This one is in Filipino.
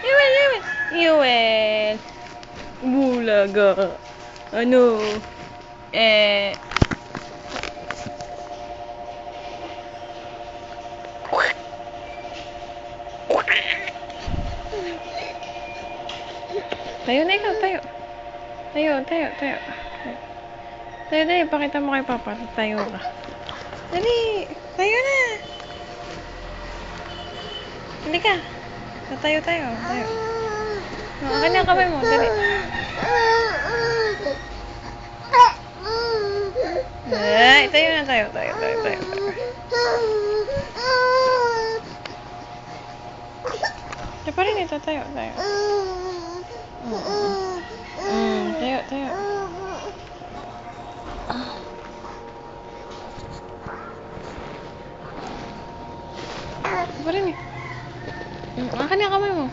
Yuel! Yuel! Bulaga. Ano? Tayo na ikaw, tayo. Tayo. Tayo, dali. Pakita mo kay Papa. Tayo ka. Dali. Tayo na. Dali ka. Tayo. Tayo. Akin na kamay mo. Dali. Ay, tayo na. Tayo. Ito pa rin ito. Tayo. Tayo. Ito pa rin eh. Akin na kamay mo.